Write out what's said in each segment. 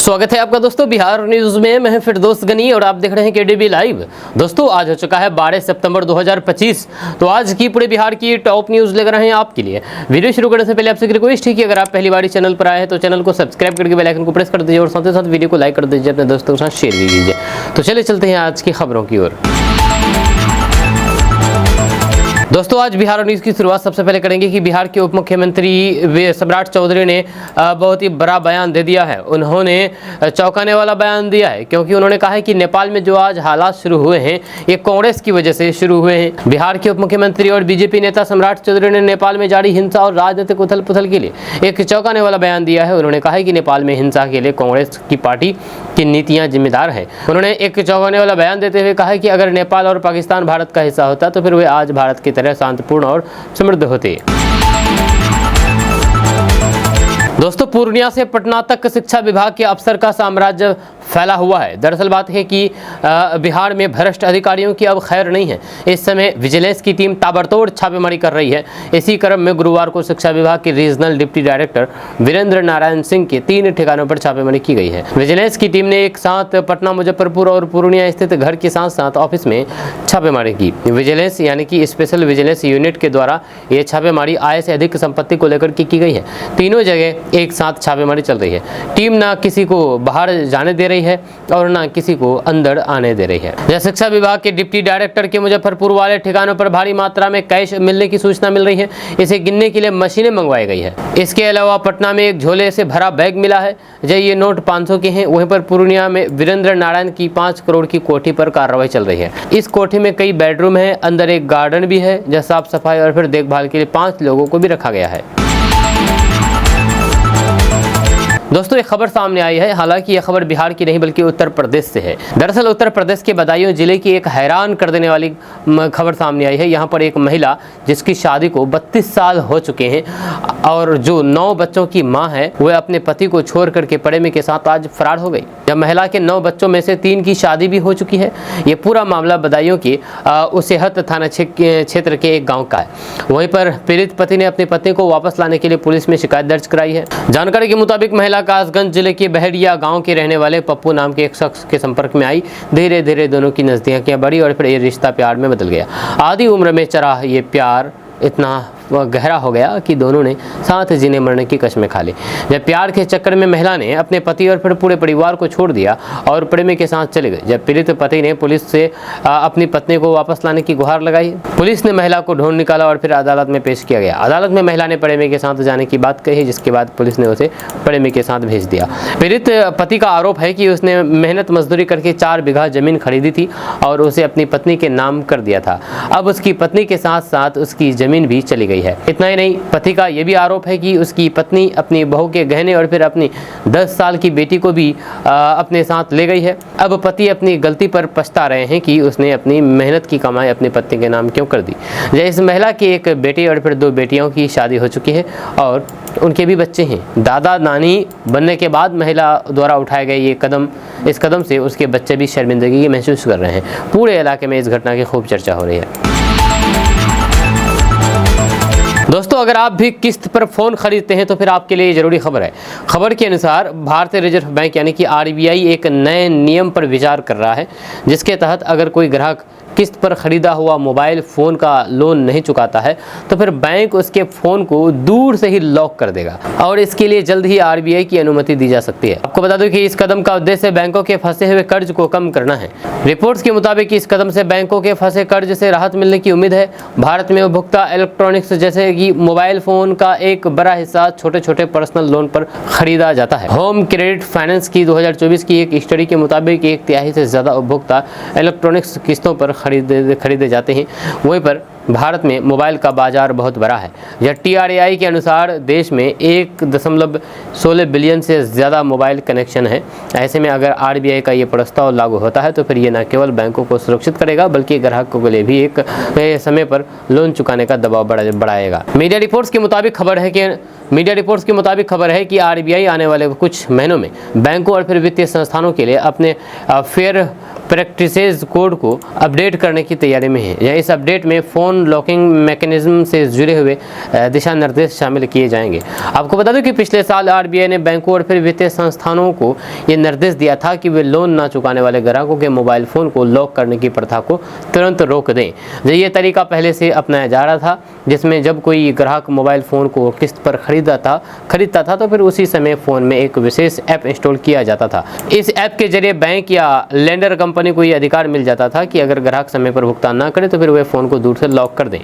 स्वागत है आपका दोस्तों बिहार न्यूज में। मैं फिरदौस गनी और आप देख रहे हैं केडीबी लाइव। दोस्तों आज हो चुका है 12 सितंबर 2025। तो आज की पूरे बिहार की टॉप न्यूज लेकर आए हैं आपके लिए। वीडियो शुरू करने से पहले आपसे रिक्वेस्ट है कि अगर आप पहली बार चैनल पर आए हैं तो चैनल को सब्सक्राइब करके बेल आइकन को प्रेस कर दीजिए और साथ ही साथ वीडियो को लाइक कर दीजिए, अपने दोस्तों के साथ शेयर भी कीजिए। तो चलिए चलते हैं आज की खबरों की ओर। दोस्तों आज बिहार न्यूज़ की शुरुआत सबसे पहले करेंगे कि बिहार के उप मुख्यमंत्री सम्राट चौधरी ने बहुत ही बड़ा बयान दे दिया है। उन्होंने चौंकाने वाला बयान दिया है क्योंकि उन्होंने कहा है कि नेपाल में जो आज हालात शुरू हुए हैं ये कांग्रेस की वजह से शुरू हुए हैं। बिहार के उप मुख्यमंत्री और बीजेपी नेता सम्राट चौधरी ने नेपाल में जारी हिंसा और राजनीतिक उथल पुथल के लिए एक चौंकाने वाला बयान दिया है। उन्होंने कहा है कि नेपाल में हिंसा के लिए कांग्रेस की पार्टी की नीतियां जिम्मेदार है। उन्होंने एक चौंकाने वाला बयान देते हुए कहा है कि अगर नेपाल और पाकिस्तान भारत का हिस्सा होता तो फिर वे आज भारत की शांतिपूर्ण और समृद्ध होते। दोस्तों पूर्णिया से पटना तक शिक्षा विभाग के अफसर का साम्राज्य फैला हुआ है। दरअसल बात है कि बिहार में भ्रष्ट अधिकारियों की अब खैर नहीं है। इस समय विजिलेंस की टीम ताबड़तोड़ छापेमारी कर रही है। इसी क्रम में गुरुवार को शिक्षा विभाग के regional deputy director Virendra Narayan Singh के 3 ठिकानों पर छापेमारी की गई है। विजिलेंस की टीम ने एक साथ पटना, मुजफ्फरपुर और पूर्णिया स्थित घर के साथ साथ ऑफिस में छापेमारी की। विजिलेंस यानी कि स्पेशल विजिलेंस यूनिट के द्वारा ये छापेमारी आय से अधिक संपत्ति को लेकर की गई है। तीनों जगह एक साथ छापेमारी चल रही है। टीम ना किसी को बाहर जाने दे रही है और ना किसी को अंदर आने दे रही है। शिक्षा विभाग के डिप्टी डायरेक्टर के मुजफ्फरपुर वाले ठिकानों पर भारी मात्रा में कैश मिलने की सूचना मिल रही है। इसे गिनने के लिए मशीनें मंगवाई गई है। इसके अलावा पटना में एक झोले से भरा बैग मिला है। जो ये नोट 500 के हैं। वहीं पर पूर्णिया में वीरेंद्र नारायण की 5 करोड़ की कोठी पर कार्रवाई चल रही है। इस कोठी में कई बेडरूम है, अंदर एक गार्डन भी है जहाँ साफ सफाई और फिर देखभाल के लिए 5 लोगों को भी रखा गया है। दोस्तों एक खबर सामने आई है। हालांकि यह खबर बिहार की नहीं बल्कि उत्तर प्रदेश से है। दरअसल उत्तर प्रदेश के बदायूं जिले की एक हैरान कर देने वाली खबर सामने आई है। यहाँ पर एक महिला जिसकी शादी को 32 साल हो चुके हैं और जो 9 बच्चों की मां है वह अपने पति को छोड़ करके प्रेमी के साथ आज फरार हो गई। जब महिला के 9 बच्चों में से 3 की शादी भी हो चुकी है। ये पूरा मामला बदायूं के उसेहत थाना क्षेत्र के एक गाँव का है। वहीं पर पीड़ित पति ने अपने पत्नी को वापस लाने के लिए पुलिस में शिकायत दर्ज कराई है। जानकारी के मुताबिक महिला कासगंज जिले के बहरिया गांव के रहने वाले पप्पू नाम के एक शख्स के संपर्क में आई। धीरे धीरे दोनों की नजदीकियां बढ़ी और फिर ये रिश्ता प्यार में बदल गया। आधी उम्र में चढ़ा ये प्यार इतना गहरा हो गया कि दोनों ने साथ जीने मरने की कसमें खा ली। जब प्यार के चक्कर में महिला ने अपने पति और फिर पूरे परिवार को छोड़ दिया और प्रेमी के साथ चले गए। जब पीड़ित पति ने पुलिस से अपनी पत्नी को वापस लाने की गुहार लगाई, पुलिस ने महिला को ढूंढ निकाला और फिर अदालत में पेश किया गया। अदालत में महिला ने प्रेमी के साथ जाने की बात कही, जिसके बाद पुलिस ने उसे प्रेमी के साथ भेज दिया। पीड़ित पति का आरोप है कि उसने मेहनत मजदूरी करके 4 बीघा जमीन खरीदी थी और उसे अपनी पत्नी के नाम कर दिया था। अब उसकी पत्नी के साथ साथ उसकी जमीन भी चली गई है। इतना ही नहीं, पति का यह भी आरोप है कि उसकी पत्नी अपनी बहू के गहने और फिर अपनी 10 साल की बेटी को भी अपने साथ ले गई है। अब पति अपनी गलती पर पछता रहे हैं कि उसने अपनी मेहनत की कमाई अपनी पत्नी के नाम क्यों कर दी। इस महिला की एक बेटी और फिर 2 बेटियों की शादी हो चुकी है और उनके भी बच्चे हैं। दादा नानी बनने के बाद महिला द्वारा उठाए गए ये कदम, इस कदम से उसके बच्चे भी शर्मिंदगी महसूस कर रहे हैं। पूरे इलाके में इस घटना की खूब चर्चा हो रही है। दोस्तों अगर आप भी किस्त पर फोन खरीदते हैं तो फिर आपके लिए जरूरी खबर है। खबर के अनुसार भारतीय रिजर्व बैंक यानी कि RBI एक नए नियम पर विचार कर रहा है, जिसके तहत अगर कोई ग्राहक किस्त पर खरीदा हुआ मोबाइल फ़ोन का लोन नहीं चुकाता है तो फिर बैंक उसके फ़ोन को दूर से ही लॉक कर देगा और इसके लिए जल्द ही RBI की अनुमति दी जा सकती है। आपको बता दूं कि इस कदम का उद्देश्य बैंकों के फंसे हुए कर्ज को कम करना है। रिपोर्ट्स के मुताबिक इस कदम से बैंकों के फंसे कर्ज से राहत मिलने की उम्मीद है। भारत में उपभोक्ता इलेक्ट्रॉनिक्स जैसे कि मोबाइल फ़ोन का एक बड़ा हिस्सा छोटे छोटे पर्सनल लोन पर खरीदा जाता है। होम क्रेडिट फाइनेंस की 2024 की एक स्टडी के मुताबिक 1/3 से ज़्यादा उपभोक्ता इलेक्ट्रॉनिक्स किस्तों पर खरीदे जाते हैं। वहीं पर भारत में मोबाइल का बाजार बहुत बड़ा है। यह TRAI के अनुसार देश में 1.16 बिलियन से ज़्यादा मोबाइल कनेक्शन है। ऐसे में अगर RBI का ये प्रस्ताव लागू होता है तो फिर ये न केवल बैंकों को सुरक्षित करेगा बल्कि ग्राहकों के लिए भी एक समय पर लोन चुकाने का दबाव बढ़ाएगा। मीडिया रिपोर्ट्स के मुताबिक खबर है कि RBI आने वाले कुछ महीनों में बैंकों और फिर वित्तीय संस्थानों के लिए अपने फेयर प्रैक्टिसेस कोड को अपडेट करने की तैयारी में है। या इस अपडेट में फ़ोन लॉकिंग मैकेनिज्म से जुड़े हुए दिशा निर्देश शामिल किए जाएंगे। आपको बता दें कि पिछले साल आरबीआई ने बैंकों और फिर वित्तीय संस्थानों को ये निर्देश दिया था कि वे लोन न चुकाने वाले ग्राहकों के मोबाइल फ़ोन को लॉक करने की प्रथा को तुरंत रोक दें। ये तरीका पहले से अपनाया जा रहा था, जिसमें जब कोई ग्राहक मोबाइल फ़ोन को किस्त पर खरीदता था तो फिर उसी समय फ़ोन में एक विशेष ऐप इंस्टॉल किया जाता था। इस ऐप के जरिए बैंक या लेंडर कंपनी को ये अधिकार मिल जाता था कि अगर ग्राहक समय पर भुगतान न करे तो फिर वे फ़ोन को दूर से लॉक कर दें।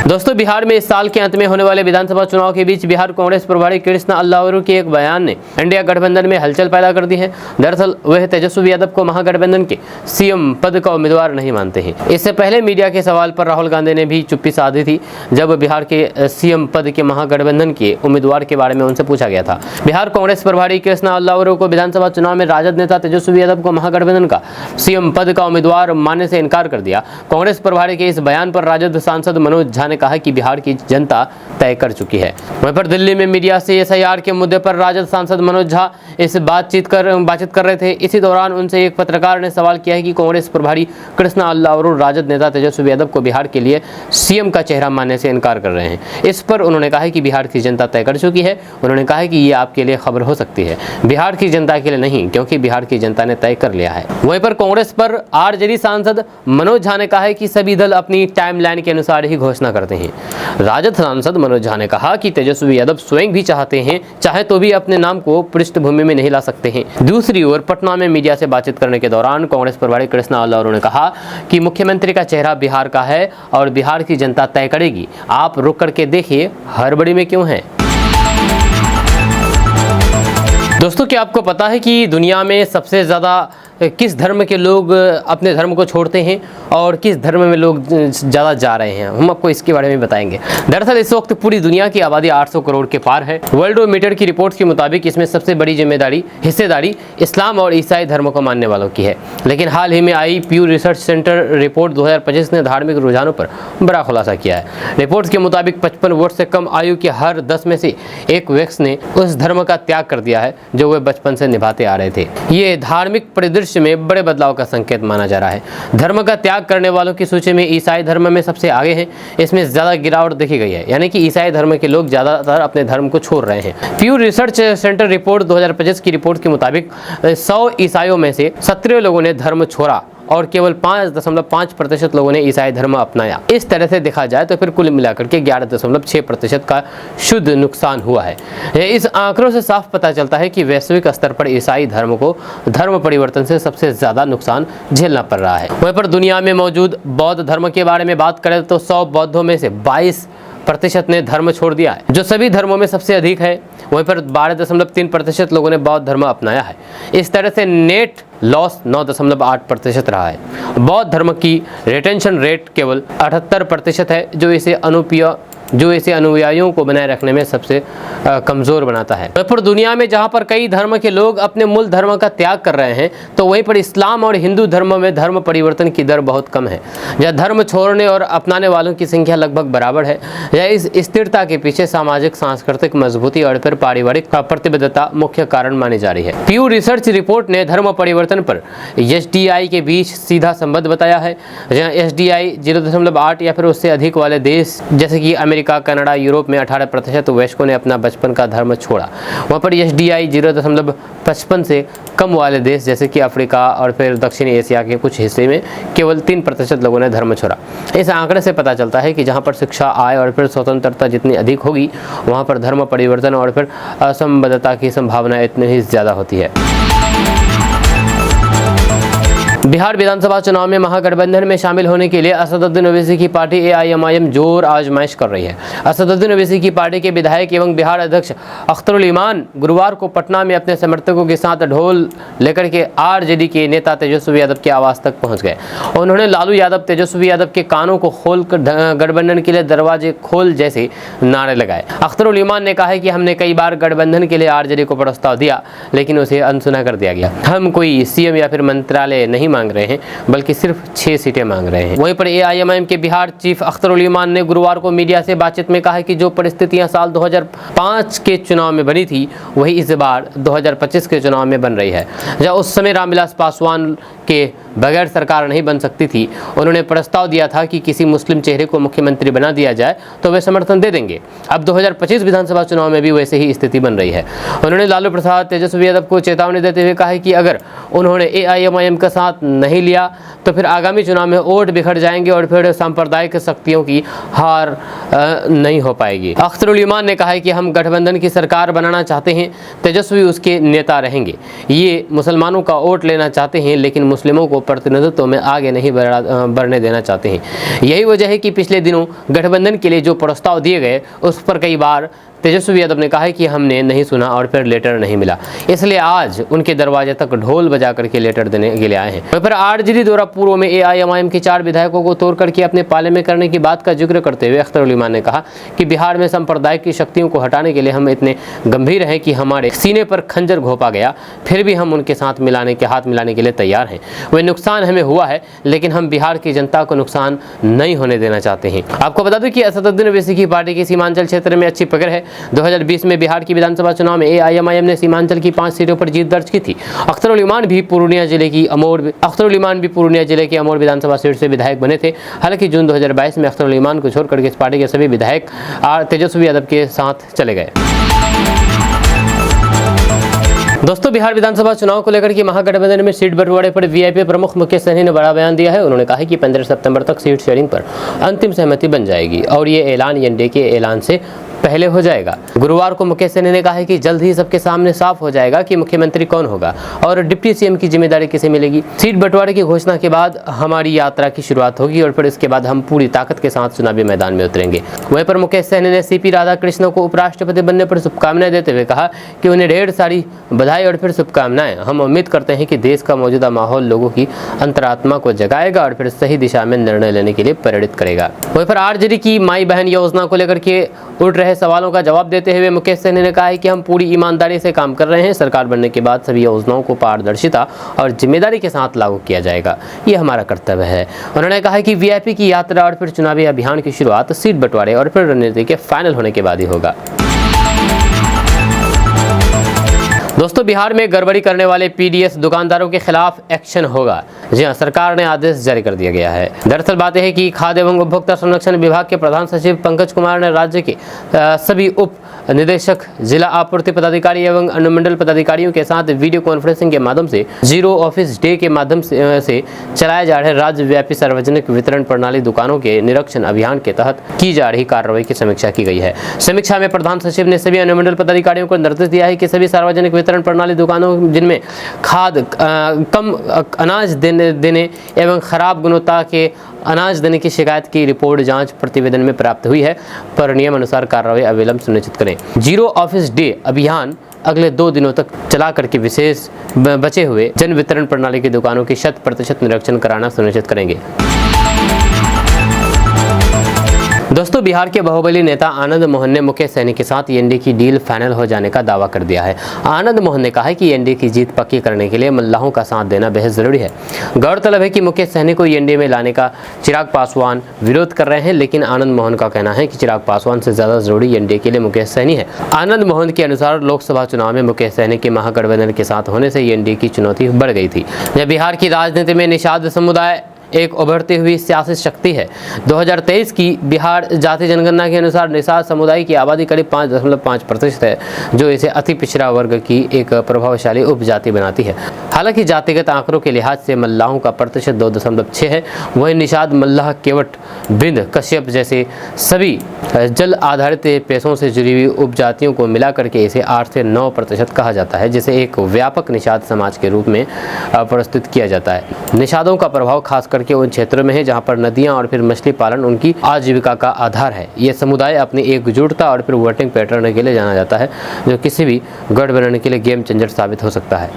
दोस्तों, बिहार में इस साल के अंत में होने वाले विधानसभा चुनाव के बीच बिहार कांग्रेस प्रभारी कृष्ण अल्लावरू के एक बयान ने इंडिया गठबंधन में हलचल पैदा कर दी है। दरअसल वह तेजस्वी यादव को महागठबंधन के सीएम पद का उम्मीदवार नहीं मानते हैं। इससे पहले मीडिया के सवाल पर राहुल गांधी ने भी चुप्पी साधी थी, जब बिहार के सीएम पद के महागठबंधन के उम्मीदवार के बारे में उनसे पूछा गया था। बिहार कांग्रेस प्रभारी कृष्ण अल्लावरू को विधानसभा चुनाव में राजद नेता तेजस्वी यादव को महागठबंधन का सीएम पद का उम्मीदवार मानने से इनकार कर दिया। कांग्रेस प्रभारी के इस बयान पर राजद सांसद मनोज झा ने कहा कि बिहार की जनता तय कर चुकी है। वहीं पर दिल्ली में मीडिया से एसआईआर के मुद्दे पर राजद सांसद मनोज झा इस बातचीत कर रहे थे। इसी दौरान उनसे एक पत्रकार ने सवाल किया है कि कांग्रेस प्रभारी कृष्ण अल्लावरू राजद नेता तेजस्वी यादव को बिहार के लिए सीएम का चेहरा मानने से इनकार कर रहे हैं। इस पर उन्होंने कहा कि बिहार की जनता तय कर चुकी है। उन्होंने कहा कि ये आपके लिए खबर हो सकती है, बिहार की जनता के लिए नहीं, क्योंकि बिहार की जनता ने तय कर लिया है। वहीं पर कांग्रेस पर आरजेडी सांसद मनोज झा ने कहा है कि सभी दल अपनी टाइमलाइन के अनुसार ही घोषणा करते हैं। राजद सांसद मनोज झा ने कहा कि तेजस्वी यादव स्वयं भी चाहे तो भी अपने नाम को पृष्ठभूमि में नहीं ला सकते हैं। दूसरी ओर पटना में मीडिया से बातचीत करने के दौरान कांग्रेस प्रभारी कृष्ण अल्लावरू ने कहा कि मुख्यमंत्री का चेहरा बिहार का है और बिहार की जनता तय करेगी। आप रुक करके देखिए, हड़बड़ी में क्यों है। दोस्तों, क्या आपको पता है कि दुनिया में सबसे ज़्यादा किस धर्म के लोग अपने धर्म को छोड़ते हैं और किस धर्म में लोग ज़्यादा जा रहे हैं? हम आपको इसके बारे में बताएंगे। दरअसल इस वक्त पूरी दुनिया की आबादी 800 करोड़ के पार है। वर्ल्डोमीटर की रिपोर्ट के मुताबिक इसमें सबसे बड़ी हिस्सेदारी इस्लाम और ईसाई धर्म को मानने वालों की है। लेकिन हाल ही में आई प्यू रिसर्च सेंटर रिपोर्ट 2025 ने धार्मिक रुझानों पर बड़ा खुलासा किया है। रिपोर्ट के मुताबिक 55 वर्ष से कम आयु के हर 10 में से एक व्यक्ति ने उस धर्म का त्याग कर दिया है जो वे बचपन से निभाते आ रहे थे। ये धार्मिक परिदृश्य में बड़े बदलाव का संकेत माना जा रहा है। धर्म का त्याग करने वालों की सूची में ईसाई धर्म में सबसे आगे है। इसमें ज्यादा गिरावट देखी गई है, यानी कि ईसाई धर्म के लोग ज्यादातर अपने धर्म को छोड़ रहे हैं। प्यू रिसर्च सेंटर रिपोर्ट 2025 की रिपोर्ट के मुताबिक 100 ईसाइयों में से 17 लोगों ने धर्म छोड़ा और केवल 5.5% लोगों ने ईसाई धर्म अपनाया। इस तरह से देखा जाए तो फिर कुल मिलाकर के 11.6% का शुद्ध नुकसान हुआ है। इस आंकड़ों से साफ पता चलता है कि वैश्विक स्तर पर ईसाई धर्म को धर्म परिवर्तन से सबसे ज्यादा नुकसान झेलना पड़ रहा है। वहीं पर दुनिया में मौजूद बौद्ध धर्म के बारे में बात करें तो 100 बौद्धों में से 22% ने धर्म छोड़ दिया है, जो सभी धर्मों में सबसे अधिक है। वहीं पर 12.3% लोगों ने बौद्ध धर्म अपनाया है। इस तरह से नेट लॉस 9.8% रहा है। बौद्ध धर्म की रिटेंशन रेट केवल 78% है, जो इसे अनुयायियों को बनाए रखने में सबसे कमज़ोर बनाता है। पर दुनिया में जहाँ पर कई धर्म के लोग अपने मूल धर्म का त्याग कर रहे हैं, तो वहीं पर इस्लाम और हिंदू धर्म में धर्म परिवर्तन की दर बहुत कम है। यह धर्म छोड़ने और अपनाने वालों की संख्या लगभग बराबर है। यह इस स्थिरता के पीछे सामाजिक सांस्कृतिक मजबूती और फिर पारिवारिक प्रतिबद्धता मुख्य कारण मानी जा रही है। प्यू रिसर्च रिपोर्ट ने धर्म परिवर्तन पर एसडीआई के बीच सीधा संबंध बताया है। जहाँ एसडीआई 0.8 या फिर उससे अधिक वाले देश जैसे कि अमेरिका, कनाडा, यूरोप में 18% वयस्कों ने अपना बचपन का धर्म छोड़ा। वहाँ पर एसडीआई 0.55 से कम वाले देश जैसे कि अफ्रीका और फिर दक्षिणी एशिया के कुछ हिस्से में केवल 3% लोगों ने धर्म छोड़ा। इस आंकड़े से पता चलता है कि जहाँ पर शिक्षा, आय और फिर स्वतंत्रता जितनी अधिक होगी, वहाँ पर धर्म परिवर्तन और फिर असंबद्धता की संभावना इतनी ही ज़्यादा होती है। बिहार विधानसभा चुनाव में महागठबंधन में शामिल होने के लिए असदुद्दीन ओवैसी की पार्टी एआईएमआईएम जोर आजमाइश कर रही है। असदुद्दीन ओवैसी की पार्टी के विधायक एवं बिहार अध्यक्ष अख्तरुल ईमान गुरुवार को पटना में अपने समर्थकों के साथ ढोल लेकर के आरजेडी के नेता तेजस्वी यादव के आवास तक पहुंच गए। उन्होंने लालू यादव, तेजस्वी यादव के कानों को खोलकर गठबंधन के लिए दरवाजे खोल जैसे नारे लगाए। अख्तरुल ईमान ने कहा है कि हमने कई बार गठबंधन के लिए आरजेडी को प्रस्ताव दिया, लेकिन उसे अनसुना कर दिया गया। हम कोई सीएम या फिर मंत्रालय नहीं मांग रहे हैं बल्कि सिर्फ 6 सीटें मांग रहे हैं। वहीं पर एआईएमआईएम के बिहार चीफ अख्तर उल ईमान ने गुरुवार को मीडिया से बातचीत में कहा कि जो परिस्थितियां साल 2005 के चुनाव में बनी थी वही इस बार 2025 के चुनाव में बन रही है। जब उस समय रामविलास पासवान के बगैर सरकार नहीं बन सकती थी, उन्होंने प्रस्ताव दिया था कि किसी मुस्लिम चेहरे को मुख्यमंत्री बना दिया जाए तो वे समर्थन दे देंगे। अब 2025 विधानसभा चुनाव में भी वैसे ही स्थिति बन रही है। उन्होंने लालू प्रसाद, तेजस्वी यादव को चेतावनी देते हुए कहा है कि अगर उन्होंने एआईएमआईएम का साथ नहीं लिया तो फिर आगामी चुनाव में वोट बिखर जाएंगे और फिर सांप्रदायिक शक्तियों की हार नहीं हो पाएगी। अख्तर उल ईमान ने कहा है कि हम गठबंधन की सरकार बनाना चाहते हैं, तेजस्वी उसके नेता रहेंगे। ये मुसलमानों का वोट लेना चाहते हैं लेकिन मुस्लिमों को प्रतिनिधित्व में आगे नहीं बढ़ने देना चाहते हैं। यही वजह है कि पिछले दिनों गठबंधन के लिए जो प्रस्ताव दिए गए उस पर कई बार तेजस्वी यादव ने कहा है कि हमने नहीं सुना और फिर लेटर नहीं मिला, इसलिए आज उनके दरवाजे तक ढोल बजा करके लेटर देने के लिए आए हैं। वहीं पर आरजेडी द्वारा पूर्व में एआईएमआईएम के 4 विधायकों को तोड़ करके अपने पाले में करने की बात का जिक्र करते हुए अख्तर उल ईमान ने कहा कि बिहार में सांप्रदायिक की शक्तियों को हटाने के लिए हम इतने गंभीर हैं कि हमारे सीने पर खंजर घोंपा गया, फिर भी हम उनके साथ हाथ मिलाने के लिए तैयार हैं। वह नुकसान हमें हुआ है लेकिन हम बिहार की जनता को नुकसान नहीं होने देना चाहते हैं। आपको बता दें कि असदुद्दीन ओवैसी की पार्टी की सीमांचल क्षेत्र में अच्छी पकड़ है। 2020 में बिहार की विधानसभा चुनाव में एआईएमआईएम ने सीमांचल की 5 सीटों पर जीत दर्ज की थी। अख्तर उल ईमान भी पूर्णिया जिले के अमोर विधानसभा सीट से विधायक बने थे। हालांकि जून 2022 में अख्तर उल ईमान को छोड़कर इस पार्टी के सभी विधायक तेजस्वी यादव के साथ चले गए। दोस्तों, बिहार विधानसभा चुनाव को लेकर के महागठबंधन में सीट बंटवारे पर वीआईपी प्रमुख मुकेश सहनी ने बड़ा बयान दिया है। उन्होंने कहा है कि 15 सितंबर तक सीट शेयरिंग पर अंतिम सहमति बन जाएगी और ये ऐलान एनडीए के ऐलान से पहले हो जाएगा। गुरुवार को मुकेश सहनी ने कहा है कि जल्द ही सबके सामने साफ हो जाएगा कि मुख्यमंत्री कौन होगा और डिप्टी सीएम की जिम्मेदारी किसे मिलेगी। सीट बंटवारे की घोषणा के बाद हमारी यात्रा की शुरुआत होगी और फिर इसके बाद हम पूरी ताकत के साथ चुनावी मैदान में उतरेंगे। वहीं पर मुकेश सहनी ने सीपी राधाकृष्णन को उपराष्ट्रपति बनने पर शुभकामनाएं देते हुए कहा कि उन्हें ढेर सारी बधाई और फिर शुभकामनाएं। हम उम्मीद करते हैं कि देश का मौजूदा माहौल लोगों की अंतरात्मा को जगाएगा और फिर सही दिशा में निर्णय लेने के लिए प्रेरित करेगा। वहीं पर आरजेडी की माई बहन योजना को लेकर के उठ रहे सवालों का जवाब देते हुए मुकेश सहनी ने कहा है कि हम पूरी ईमानदारी से काम कर रहे हैं। सरकार बनने के बाद सभी योजनाओं को पारदर्शिता और जिम्मेदारी के साथ लागू किया जाएगा, ये हमारा कर्तव्य है। उन्होंने कहा कि वीआईपी की यात्रा और फिर चुनावी अभियान की शुरुआत सीट बंटवारे और फिर रणनीति के फाइनल होने के बाद ही होगा। दोस्तों, बिहार में गड़बड़ी करने वाले पीडीएस दुकानदारों के खिलाफ एक्शन होगा। जी हां, सरकार ने आदेश जारी कर दिया गया है। दरअसल बात यह है कि खाद्य एवं उपभोक्ता संरक्षण विभाग के प्रधान सचिव पंकज कुमार ने राज्य के सभी उप निदेशक, जिला आपूर्ति पदाधिकारी एवं अनुमंडल पदाधिकारियों के साथ वीडियो कॉन्फ्रेंसिंग के माध्यम से 0 ऑफिस डे के माध्यम से चलाए जा रहे राज्यव्यापी सार्वजनिक वितरण प्रणाली दुकानों के निरीक्षण अभियान के तहत की जा रही कार्रवाई की समीक्षा की गई है। समीक्षा में प्रधान सचिव ने सभी अनुमंडल पदाधिकारियों को निर्देश दिया है कि सभी सार्वजनिक वितरण प्रणाली दुकानों जिनमें खाद कम अनाज देने एवं खराब गुणवत्ता के अनाज देने की शिकायत की रिपोर्ट जांच प्रतिवेदन में प्राप्त हुई है पर नियम अनुसार कार्रवाई अविलंब सुनिश्चित करें। 0 ऑफिस डे अभियान अगले 2 दिनों तक चला करके विशेष बचे हुए जन वितरण प्रणाली की दुकानों की 100% निरीक्षण कराना सुनिश्चित करेंगे। दोस्तों, बिहार के बाहुबली नेता आनंद मोहन ने मुकेश सहनी के साथ एनडीए की डील फाइनल हो जाने का दावा कर दिया है। आनंद मोहन ने कहा है कि एनडीए की जीत पक्की करने के लिए मल्लाहों का साथ देना बेहद जरूरी है। गौरतलब है कि मुकेश सहनी को एनडीए में लाने का चिराग पासवान विरोध कर रहे हैं, लेकिन आनंद मोहन का कहना है कि चिराग पासवान से ज्यादा जरूरी एनडीए के लिए मुकेश सहनी है। आनंद मोहन के अनुसार लोकसभा चुनाव में मुकेश सहनी के महागठबंधन के साथ होने से एनडीए की चुनौती बढ़ गई थी। जब बिहार की राजनीति में निषाद समुदाय एक उभरती हुई सियासी शक्ति है। 2023 की बिहार जाति जनगणना के अनुसार निषाद समुदाय की आबादी करीब 5.5% है, जो इसे अति पिछड़ा वर्ग की एक प्रभावशाली उपजाति बनाती है। हालांकि जातिगत आंकड़ों के लिहाज से मल्लाहों का प्रतिशत 2.6 है। वहीं निषाद, मल्लाह, केवट, बिंद, कश्यप जैसे सभी जल आधारित पेशों से जुड़ी हुई उपजातियों को मिलाकर के इसे 8 से 9% कहा जाता है, जिसे एक व्यापक निषाद समाज के रूप में प्रस्तुत किया जाता है। निषादों का प्रभाव खास करके उन क्षेत्रों में है जहां पर नदियां और फिर मछली पालन उनकी आजीविका का आधार है। ये समुदाय अपनी एकजुटता और फिर वोटिंग पैटर्न के लिए जाना जाता है, जो किसी भी गठबंधन के लिए गेम चेंजर साबित हो सकता है।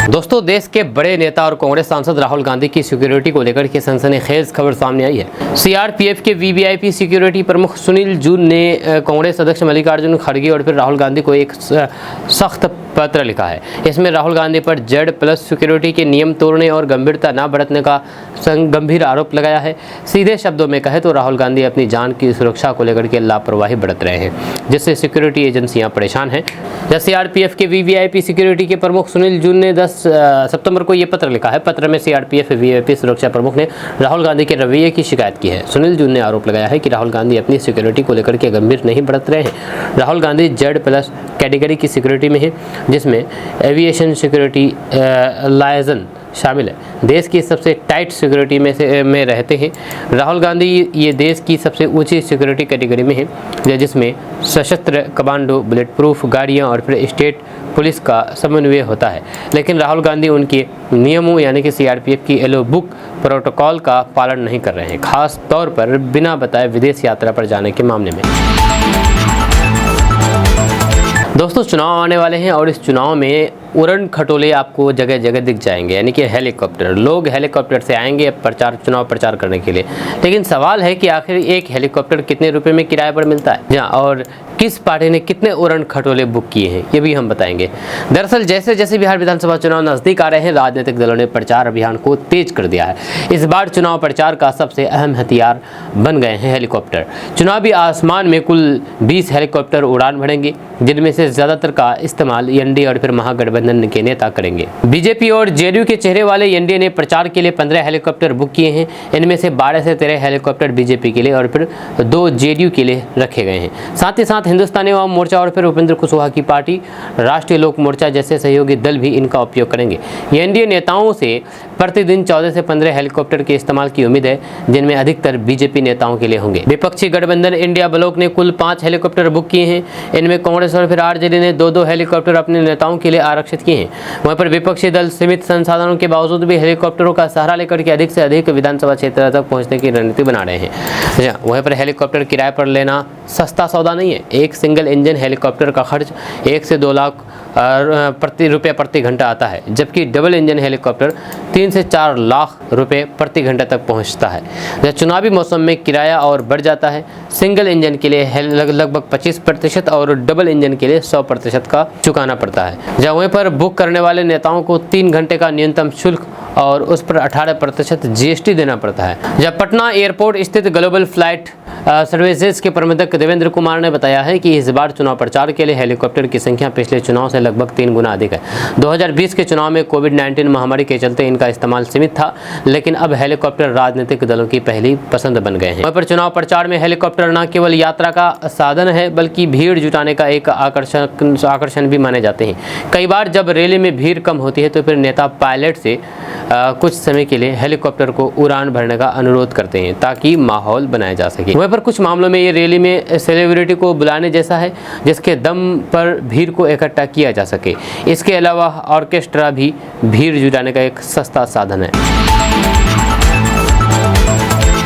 दोस्तों, देश के बड़े नेता और कांग्रेस सांसद राहुल गांधी की सिक्योरिटी को लेकर के सनसनीखेज खबर सामने आई है। सीआरपीएफ के वीवीआईपी सिक्योरिटी प्रमुख सुनील जून ने कांग्रेस अध्यक्ष मल्लिकार्जुन खड़गे और फिर राहुल गांधी को एक सख्त पत्र लिखा है। इसमें राहुल गांधी पर Z+ सिक्योरिटी के नियम तोड़ने और गंभीरता न बरतने का गंभीर आरोप लगाया है। सीधे शब्दों में कहे तो राहुल गांधी अपनी जान की सुरक्षा को लेकर के लापरवाही बरत रहे हैं, जिससे सिक्योरिटी एजेंसियां परेशान हैं। सीआरपीएफ के वीवीआईपी सिक्योरिटी के प्रमुख सुनील जून ने 10 सितंबर को ये पत्र लिखा है। पत्र में सीआरपीएफ वीवीआईपी सुरक्षा प्रमुख ने राहुल गांधी के रवैये की शिकायत की है। सुनील जून ने आरोप लगाया है कि राहुल गांधी अपनी सिक्योरिटी को लेकर के गंभीर नहीं बरत रहे हैं। राहुल गांधी Z+ कैटेगरी की सिक्योरिटी में है, जिसमें एविएशन सिक्योरिटी लायजन शामिल है। देश की सबसे टाइट सिक्योरिटी में रहते हैं। राहुल गांधी ये देश की सबसे ऊंची सिक्योरिटी कैटेगरी में है, जिसमें सशस्त्र कमांडो, बुलेट प्रूफ गाड़ियां और फिर स्टेट पुलिस का समन्वय होता है। लेकिन राहुल गांधी उनके नियमों यानी कि सीआरपीएफ की येलो बुक प्रोटोकॉल का पालन नहीं कर रहे हैं, खास तौर पर बिना बताए विदेश यात्रा पर जाने के मामले में। दोस्तों, चुनाव आने वाले हैं और इस चुनाव में उड़न खटोले आपको जगह जगह दिख जाएंगे, यानी कि हेलीकॉप्टर। लोग हेलीकॉप्टर से आएंगे चुनाव प्रचार करने के लिए। लेकिन सवाल है कि आखिर एक हेलीकॉप्टर कितने रुपए में किराए पर मिलता है, और किस पार्टी ने कितने उड़न खटोले बुक किए हैं, ये भी हम बताएंगे। दरअसल जैसे जैसे बिहार विधानसभा चुनाव नजदीक आ रहे हैं, राजनीतिक दलों ने प्रचार अभियान को तेज कर दिया है। इस बार चुनाव प्रचार का सबसे अहम हथियार बन गए हैं हेलीकॉप्टर। चुनावी आसमान में कुल 20 हेलीकॉप्टर उड़ान भरेंगे, जिनमें से ज्यादातर का इस्तेमाल एनडीए और फिर महागठबंधन के नेता करेंगे। बीजेपी और जेडीयू के चेहरे वाले एनडीए ने प्रचार के लिए 15 हेलीकॉप्टर बुक किए हैं। इनमें से 12 से 13 हेलीकॉप्टर बीजेपी के लिए और फिर 2 जेडीयू के लिए रखे गए हैं। साथ ही साथ हिंदुस्तानी अवाम मोर्चा और फिर उपेंद्र कुशवाहा की पार्टी, राष्ट्रीय लोक मोर्चा जैसे सहयोगी दल भी इनका उपयोग करेंगे। एनडीए नेताओं से प्रतिदिन 14 से 15 हेलीकॉप्टर के इस्तेमाल की उम्मीद है, जिनमें अधिकतर बीजेपी नेताओं के लिए होंगे। विपक्षी गठबंधन इंडिया ब्लॉक ने कुल 5 हेलीकॉप्टर बुक किए हैं। इनमें कांग्रेस और फिर आरजेडी ने 2-2 हेलीकॉप्टर अपने नेताओं के लिए आरक्षित किए हैं। वहीं पर विपक्षी दल सीमित संसाधनों के बावजूद भी हेलीकॉप्टरों का सहारा लेकर के अधिक से अधिक विधानसभा क्षेत्र तक पहुंचने की रणनीति बना रहे हैं। वहीं पर हेलीकॉप्टर किराए पर लेना सस्ता सौदा नहीं है। एक सिंगल इंजन हेलीकॉप्टर का खर्च 1 से 2 लाख रुपये प्रति घंटा आता है, जबकि डबल इंजन हेलीकॉप्टर 3 से 4 लाख रुपए प्रति घंटा तक पहुंचता है। चुनावी मौसम में किराया और बढ़ जाता है। सिंगल इंजन के लिए लगभग 25% और डबल इंजन के लिए 100% का चुकाना पड़ता है। जहाँ वहीं पर बुक करने वाले नेताओं को 3 घंटे का न्यूनतम शुल्क और उस पर 18% GST देना पड़ता है। जब पटना एयरपोर्ट स्थित ग्लोबल फ्लाइट सर्विसेज के प्रबंधक देवेंद्र कुमार ने बताया है कि इस बार चुनाव प्रचार के लिए हेलीकॉप्टर की संख्या पिछले चुनाव से लगभग 3 गुना अधिक है। 2020 के चुनाव में कोविड-19 महामारी के चलते इनका इस्तेमाल सीमित था, लेकिन अब हेलीकॉप्टर राजनीतिक दलों की पहली पसंद बन गए हैं। वहीं पर चुनाव प्रचार में हेलीकॉप्टर न केवल यात्रा का साधन है, बल्कि भीड़ जुटाने का एक आकर्षण भी माने जाते हैं। कई बार जब रैली में भीड़ कम होती है तो फिर नेता पायलट से कुछ समय के लिए हेलीकॉप्टर को उड़ान भरने का अनुरोध करते हैं, ताकि माहौल बनाया जा सके। वहीं पर कुछ मामलों में ये रैली में सेलिब्रिटी को बुलाने जैसा है, जिसके दम पर भीड़ को इकट्ठा किया जा सके। इसके अलावा ऑर्केस्ट्रा भी भीड़ जुटाने का एक सस्ता साधन है।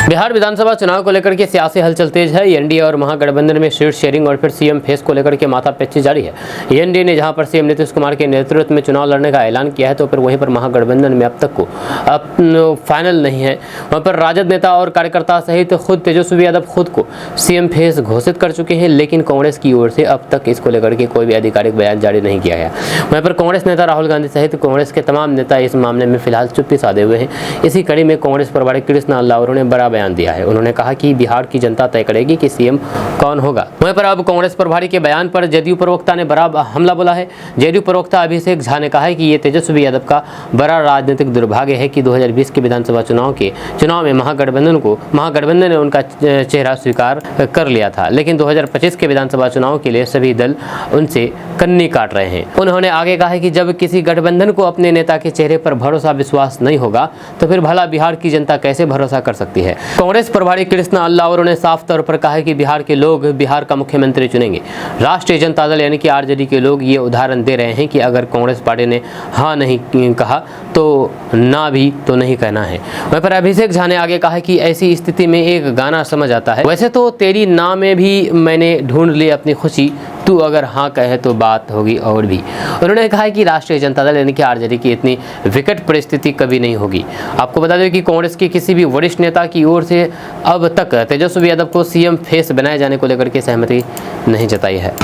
बिहार विधानसभा चुनाव को लेकर के सियासी हलचल तेज है। एनडीए और महागठबंधन में सीट शेयरिंग और फिर सीएम फेस को लेकर के माथापेची जारी है। एनडीए ने जहां पर सीएम नीतीश कुमार के नेतृत्व में चुनाव लड़ने का ऐलान किया है, तो फिर वहीं पर महागठबंधन में अब तक को फाइनल नहीं है। वहां पर राजद नेता और कार्यकर्ता सहित खुद तेजस्वी यादव खुद को सीएम फेस घोषित कर चुके हैं, लेकिन कांग्रेस की ओर से अब तक इसको लेकर के कोई भी आधिकारिक बयान जारी नहीं किया गया। वहीं पर कांग्रेस नेता राहुल गांधी सहित कांग्रेस के तमाम नेता इस मामले में फिलहाल चुप्पी साधे हुए हैं। इसी कड़ी में कांग्रेस प्रभारी कृष्ण अल्लावरे ने बड़ा बयान दिया है। उन्होंने कहा कि बिहार की जनता तय करेगी कि सीएम कौन होगा। वहीं पर अब कांग्रेस प्रभारी के बयान पर जदयू प्रवक्ता ने बड़ा हमला बोला है। जदयू प्रवक्ता अभिषेक झा ने कहा है कि ये तेजस्वी यादव का बड़ा राजनीतिक दुर्भाग्य है कि 2020 के विधानसभा चुनाव में महागठबंधन ने उनका चेहरा स्वीकार कर लिया था, लेकिन 2025 के विधानसभा चुनाव के लिए सभी दल उनसे कन्नी काट रहे हैं। उन्होंने आगे कहा है कि जब किसी गठबंधन को अपने नेता के चेहरे पर भरोसा विश्वास नहीं होगा, तो फिर भला बिहार की जनता कैसे भरोसा कर सकती है। कांग्रेस प्रभारी कृष्ण अल्लावरे ने साफ तौर पर कहा है कि बिहार के लोग बिहार का मुख्यमंत्री चुनेंगे। राष्ट्रीय जनता दल यानी कि आरजेडी के लोग ये उदाहरण दे रहे हैं कि अगर कांग्रेस पार्टी ने हाँ नहीं कहा तो ना भी तो नहीं कहना है। वहीं पर अभिषेक झा ने आगे कहा कि ऐसी स्थिति में एक गाना समझ आता है, वैसे तो तेरी ना में भी मैंने ढूंढ ली अपनी खुशी, तू अगर हाँ कहे तो बात होगी और भी। उन्होंने कहा कि राष्ट्रीय जनता दल यानी कि आरजेडी की इतनी विकट परिस्थिति कभी नहीं होगी। आपको बता दें कि कांग्रेस के किसी भी वरिष्ठ नेता की ओर से अब तक तेजस्वी यादव को सीएम फेस बनाए जाने को लेकर के सहमति नहीं जताई है।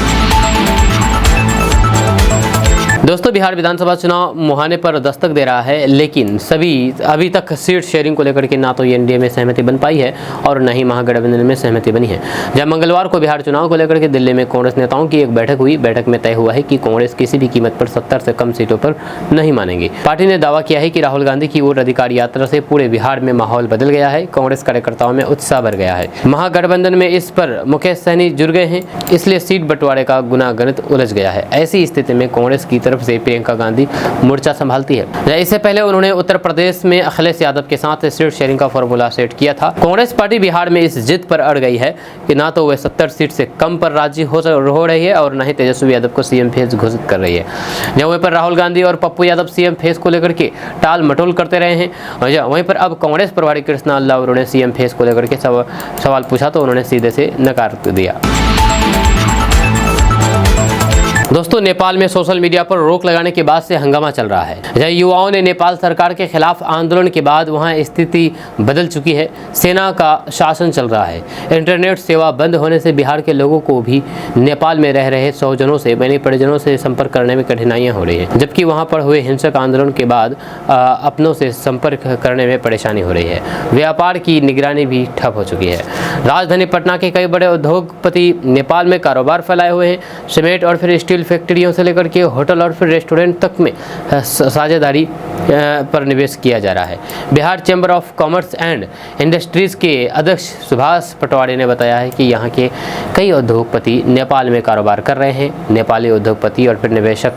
दोस्तों, बिहार विधानसभा चुनाव मुहाने पर दस्तक दे रहा है, लेकिन अभी तक सीट शेयरिंग को लेकर के ना तो एनडीए में सहमति बन पाई है और न ही महागठबंधन में सहमति बनी है। जब मंगलवार को बिहार चुनाव को लेकर के दिल्ली में कांग्रेस नेताओं की एक बैठक हुई, बैठक में तय हुआ है कि कांग्रेस किसी भी कीमत पर 70 से कम सीटों पर नहीं मानेगी। पार्टी ने दावा किया है कि राहुल गांधी की ओर अधिकार यात्रा से पूरे बिहार में माहौल बदल गया है, कांग्रेस कार्यकर्ताओं में उत्साह बढ़ गया है। महागठबंधन में इस पर मुकेश सहनी जुड़ गए हैं, इसलिए सीट बंटवारे का गुनागणित उलझ गया है। ऐसी स्थिति में कांग्रेस की तरफ से प्रियंका गांधी मोर्चा संभालती है। इससे पहले उन्होंने उत्तर प्रदेश में अखिलेश यादव के साथ सीट शेयरिंग का फॉर्मूला सेट किया था। कांग्रेस पार्टी बिहार में इस जिद पर अड़ गई है कि ना तो वह 70 सीट से कम पर राजी हो रही है और न ही तेजस्वी यादव को सीएम फेस घोषित कर रही है। वहीं पर राहुल गांधी और पप्पू यादव सीएम फेस को लेकर के टाल मटोल करते रहे हैं। वहीं पर अब कांग्रेस प्रभारी कृष्णा लावरे ने सीएम फेस को लेकर के सवाल पूछा तो उन्होंने सीधे से नकार दिया। दोस्तों, नेपाल में सोशल मीडिया पर रोक लगाने के बाद से हंगामा चल रहा है। युवाओं ने नेपाल सरकार के खिलाफ आंदोलन के बाद वहां स्थिति बदल चुकी है। सेना का शासन चल रहा है। इंटरनेट सेवा बंद होने से बिहार के लोगों को भी नेपाल में रह रहे स्वजनों से यानी परिजनों से संपर्क करने में कठिनाइयां हो रही है, जबकि वहां पर हुए हिंसक आंदोलन के बाद अपनों से संपर्क करने में परेशानी हो रही है। व्यापार की निगरानी भी ठप हो चुकी है। राजधानी पटना के कई बड़े उद्योगपति नेपाल में कारोबार फैलाए हुए हैं। सीमेंट और फिर स्टील फैक्ट्रियों से लेकर के होटल और फिर रेस्टोरेंट तक में साझेदारी पर निवेश किया जा रहा है। Bihar chamber of commerce and industries के अध्यक्ष सुभाष पटवारी ने बताया है कि यहाँ के कई उद्योगपति नेपाल में कारोबार कर रहे हैं। नेपाली उद्योगपति और फिर निवेशक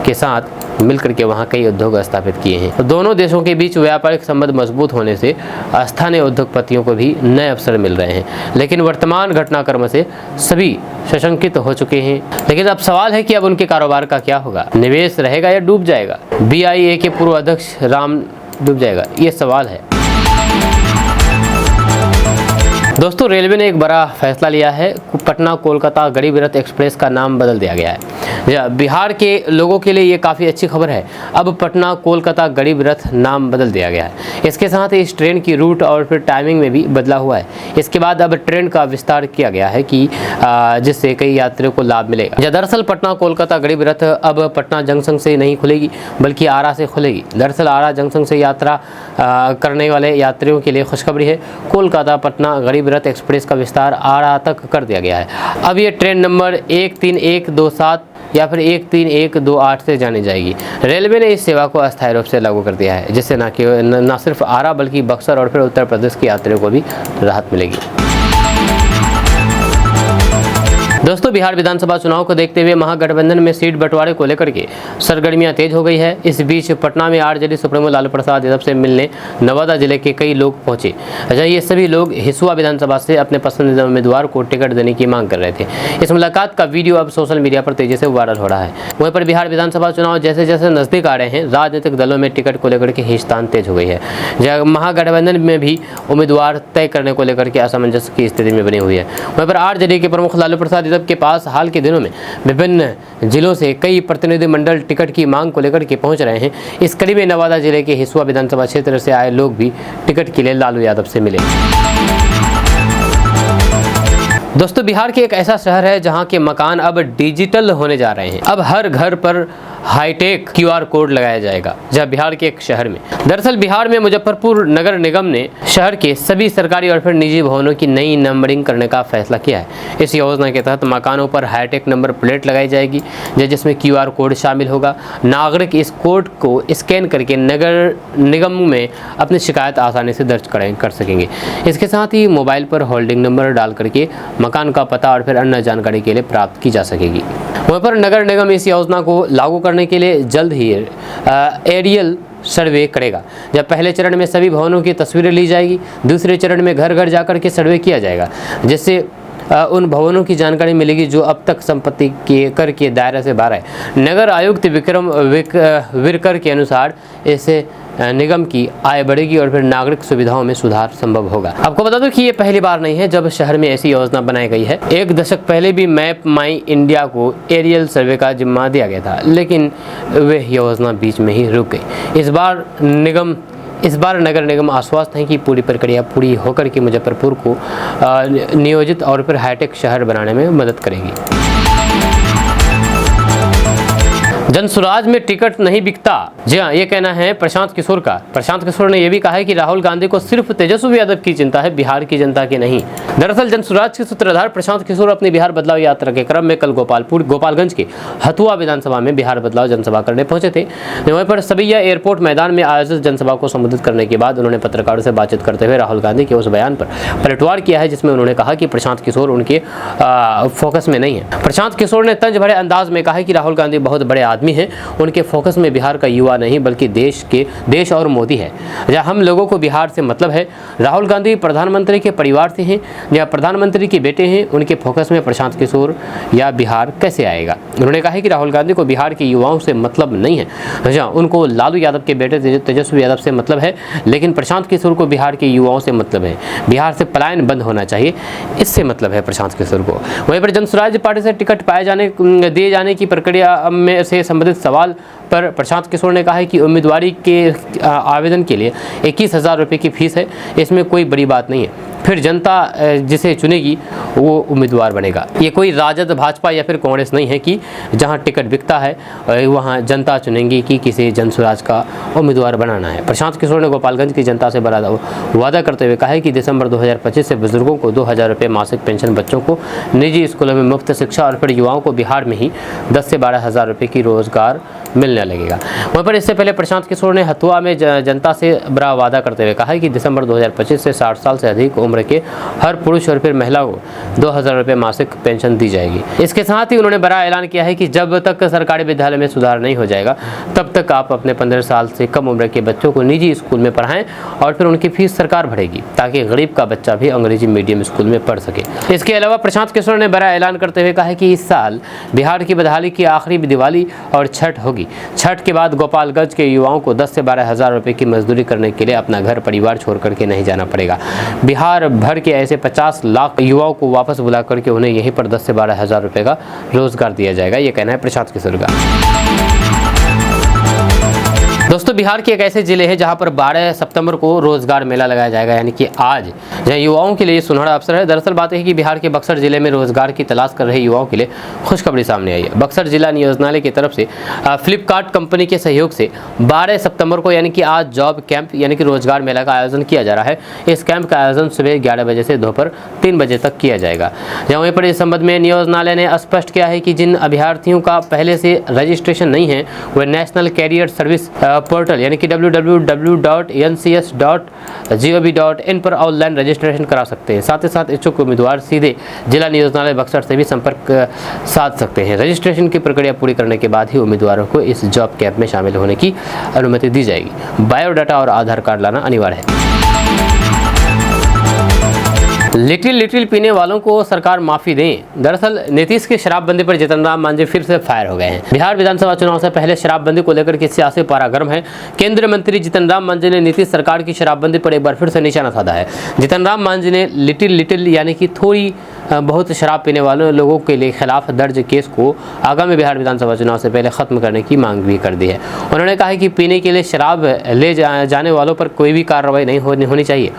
के साथ मिलकर के वहाँ कई उद्योग स्थापित किए हैं। दोनों देशों के बीच व्यापारिक संबंध मजबूत होने से स्थानीय उद्योगपतियों को भी नए अवसर मिल रहे हैं, लेकिन वर्तमान घटनाक्रम से सभी सशंकित हो चुके हैं। लेकिन अब सवाल है कि अब उनके कारोबार का क्या होगा, निवेश रहेगा या डूब जाएगा। BIA के पूर्व अध्यक्ष राम डूब जाएगा, ये सवाल है। दोस्तों, रेलवे ने एक बड़ा फैसला लिया है। पटना कोलकाता गरीब रथ एक्सप्रेस का नाम बदल दिया गया है। बिहार के लोगों के लिए ये काफ़ी अच्छी खबर है। अब पटना कोलकाता गरीब रथ नाम बदल दिया गया है। इसके साथ ही इस ट्रेन की रूट और फिर टाइमिंग में भी बदला हुआ है। इसके बाद अब ट्रेन का विस्तार किया गया है कि जिससे कई यात्रियों को लाभ मिलेगा। दरअसल पटना कोलकाता गरीब रथ अब पटना जंक्शन से नहीं खुलेगी बल्कि आरा से खुलेगी। दरअसल आरा जंक्शन से यात्रा करने वाले यात्रियों के लिए खुशखबरी है। कोलकाता पटना गरीब रथ एक्सप्रेस का विस्तार आरा तक कर दिया गया है। अब ये ट्रेन नंबर 13127 या फिर 13128 से जानी जाएगी। रेलवे ने इस सेवा को अस्थायी रूप से लागू कर दिया है, जिससे न सिर्फ आरा बल्कि बक्सर और फिर उत्तर प्रदेश के यात्रियों को भी राहत मिलेगी। दोस्तों, बिहार विधानसभा चुनाव को देखते हुए महागठबंधन में सीट बंटवारे को लेकर के सरगर्मियां तेज हो गई है। इस बीच पटना में आरजेडी सुप्रीमो लालू प्रसाद यादव से मिलने नवादा जिले के कई लोग पहुंचे। ये सभी लोग हिसुआ विधानसभा से अपने पसंदीदा उम्मीदवार को टिकट देने की मांग कर रहे थे। इस मुलाकात का वीडियो अब सोशल मीडिया पर तेजी से वायरल हो रहा है। वहीं पर बिहार विधानसभा चुनाव जैसे जैसे नजदीक आ रहे हैं, राजनीतिक दलों में टिकट को लेकर के खींचतान तेज हो गई है। महागठबंधन में भी उम्मीदवार तय करने को लेकर के असमंजस की स्थिति में बनी हुई है। वहीं पर आरजेडी के प्रमुख लालू प्रसाद के पास हाल के दिनों में विभिन्न जिलों से कई प्रतिनिधिमंडल टिकट की मांग को लेकर के पहुंच रहे हैं। इस कड़ी में नवादा जिले के हिसुआ विधानसभा क्षेत्र से आए लोग भी टिकट के लिए लालू यादव से मिले। दोस्तों, बिहार के एक ऐसा शहर है जहां के मकान अब डिजिटल होने जा रहे हैं। अब हर घर पर हाईटेक QR कोड लगाया जाएगा। जब बिहार के एक शहर में, दरअसल बिहार में मुजफ्फरपुर नगर निगम ने शहर के सभी सरकारी और फिर निजी भवनों की नई नंबरिंग करने का फैसला किया है। इस योजना के तहत मकानों पर हाईटेक नंबर प्लेट लगाई जाएगी, जिसमें QR कोड शामिल होगा। नागरिक इस कोड को स्कैन करके नगर निगम में अपनी शिकायत आसानी से दर्ज कर सकेंगे। इसके साथ ही मोबाइल पर होल्डिंग नंबर डाल करके मकान का पता और फिर अन्य जानकारी के लिए प्राप्त की जा सकेगी। वहीं पर नगर निगम इस योजना को लागू करने के लिए जल्द ही एरियल सर्वे करेगा। जब पहले चरण में सभी भवनों की तस्वीरें ली जाएगी, दूसरे चरण में घर घर जाकर के सर्वे किया जाएगा, जिससे उन भवनों की जानकारी मिलेगी जो अब तक संपत्ति के कर के दायरे से बाहर है। नगर आयुक्त विक्रम विरकर के अनुसार इसे निगम की आय बढ़ेगी और फिर नागरिक सुविधाओं में सुधार संभव होगा। आपको बता दूं कि ये पहली बार नहीं है जब शहर में ऐसी योजना बनाई गई है। एक दशक पहले भी मैप माई इंडिया को एरियल सर्वे का जिम्मा दिया गया था, लेकिन वह योजना बीच में ही रुक गई। इस बार नगर निगम आश्वस्त है कि पूरी प्रक्रिया पूरी होकर के मुजफ्फरपुर को नियोजित और फिर हाईटेक शहर बनाने में मदद करेगी। जनसुराज में टिकट नहीं बिकता, जी हाँ, ये कहना है प्रशांत किशोर का। प्रशांत किशोर ने यह भी कहा है कि राहुल गांधी को सिर्फ तेजस्वी यादव की चिंता है, बिहार की जनता की नहीं। दरअसल जनसुराज के सूत्रधार प्रशांत किशोर अपनी बिहार बदलाव यात्रा के क्रम में कल गोपालगंज के हथुआ विधानसभा में बिहार बदलाव जनसभा करने पहुंचे थे। वहीं पर सबिया एयरपोर्ट मैदान में आयोजित जनसभा को संबोधित करने के बाद उन्होंने पत्रकारों से बातचीत करते हुए राहुल गांधी के उस बयान पर पलटवार किया है जिसमें उन्होंने कहा कि प्रशांत किशोर उनके फोकस में नहीं है। प्रशांत किशोर ने तंज भरे अंदाज में कहा कि राहुल गांधी बहुत बड़े आदमी हैं, उनके फोकस में बिहार का युवा नहीं बल्कि देश और मोदी है। या हम लोगों को बिहार से मतलब है। राहुल गांधी प्रधानमंत्री के परिवार से हैं या प्रधानमंत्री के बेटे हैं, उनके फोकस में प्रशांत किशोर या बिहार कैसे आएगा। उन्होंने कहा कि राहुल गांधी को बिहार के युवाओं से मतलब नहीं है। जहाँ उनको लालू यादव के बेटे तेजस्वी यादव से मतलब है, लेकिन प्रशांत किशोर को बिहार के युवाओं से मतलब है। बिहार से पलायन बंद होना चाहिए, इससे मतलब है प्रशांत किशोर को। वहीं पर जनसुराज पार्टी से टिकट दिए जाने की प्रक्रिया में से संबंधित सवाल पर प्रशांत किशोर ने कहा है कि उम्मीदवारी के आवेदन के लिए 21,000 रुपये की फीस है, इसमें कोई बड़ी बात नहीं है। फिर जनता जिसे चुनेगी वो उम्मीदवार बनेगा। ये कोई राजद, भाजपा या फिर कांग्रेस नहीं है कि जहां टिकट बिकता है वहां जनता चुनेंगी कि किसी जनसुराज का उम्मीदवार बनाना है। प्रशांत किशोर ने गोपालगंज की जनता से बड़ा वादा करते हुए कहा है कि दिसंबर 2025 से बुजुर्गों को 2,000 रुपये मासिक पेंशन, बच्चों को निजी स्कूलों में मुफ्त शिक्षा और फिर युवाओं को बिहार में ही 10 से 12,000 रुपये की रोजगार मिलने लगेगा। वहीं पर इससे पहले प्रशांत किशोर ने हथुआ में जनता से बड़ा वादा करते हुए कहा है कि दिसंबर 2025 से 60 साल से अधिक उम्र के हर पुरुष और फिर महिला को 2,000 रुपये मासिक पेंशन दी जाएगी। इसके साथ ही उन्होंने बड़ा ऐलान किया है कि जब तक सरकारी विद्यालय में सुधार नहीं हो जाएगा तब तक आप अपने 15 साल से कम उम्र के बच्चों को निजी स्कूल में पढ़ाएं और फिर उनकी फीस सरकार भरेगी ताकि गरीब का बच्चा भी अंग्रेजी मीडियम स्कूल में पढ़ सके। इसके अलावा प्रशांत किशोर ने बड़ा ऐलान करते हुए कहा है कि इस साल बिहार की बदहाली की आखिरी दिवाली और छठ होगी। छठ के बाद गोपालगंज के युवाओं को 10 से 12,000 रुपये की मजदूरी करने के लिए अपना घर परिवार छोड़ करके नहीं जाना पड़ेगा। बिहार भर के ऐसे 50 लाख युवाओं को वापस बुला करके उन्हें यहीं पर 10 से 12,000 रुपये का रोजगार दिया जाएगा। ये कहना है प्रशांत किशोर का। दोस्तों, बिहार के एक ऐसे जिले हैं जहां पर 12 सितंबर को रोजगार मेला लगाया जाएगा, यानी कि आज, जहां युवाओं के लिए सुनहरा अवसर है। दरअसल बात है कि बिहार के बक्सर जिले में रोजगार की तलाश कर रहे युवाओं के लिए खुशखबरी सामने आई है। बक्सर जिला नियोजनालय की तरफ से फ्लिपकार्ट कंपनी के सहयोग से 12 सितंबर को यानी कि आज जॉब कैंप यानी कि रोजगार मेला का आयोजन किया जा रहा है। इस कैंप का आयोजन सुबह 11 बजे से दोपहर 3 बजे तक किया जाएगा। वहीं पर इस संबंध में नियोजनालय ने स्पष्ट किया है कि जिन अभ्यर्थियों का पहले से रजिस्ट्रेशन नहीं है वह नेशनल कैरियर सर्विस पोर्टल यानी कि www.ncs.gov.in पर ऑनलाइन रजिस्ट्रेशन करा सकते हैं। साथ ही साथ इच्छुक उम्मीदवार सीधे जिला नियोजनालय बक्सर से भी संपर्क साध सकते हैं। रजिस्ट्रेशन की प्रक्रिया पूरी करने के बाद ही उम्मीदवारों को इस जॉब कैंप में शामिल होने की अनुमति दी जाएगी। बायोडाटा और आधार कार्ड लाना अनिवार्य है। लिटिल पीने वालों को सरकार माफी दें। दरअसल नीतीश की शराबबंदी पर जीतन राम मांझी फिर से फायर हो गए हैं। बिहार विधानसभा चुनाव से पहले शराबबंदी को लेकर के सियासी पारा गर्म है। केंद्रीय मंत्री जीतन राम मांझी ने नीतीश सरकार की शराबबंदी पर एक बार फिर से निशाना साधा है। जीतन राम मांझी ने लिटिल यानी कि थोड़ी बहुत शराब पीने वाले लोगों के लिए खिलाफ दर्ज केस को आगामी बिहार विधानसभा चुनाव से पहले खत्म करने की मांग भी कर दी है। उन्होंने कहा है कि पीने के लिए शराब ले जाने वालों पर कोई भी कार्रवाई नहीं होनी चाहिए।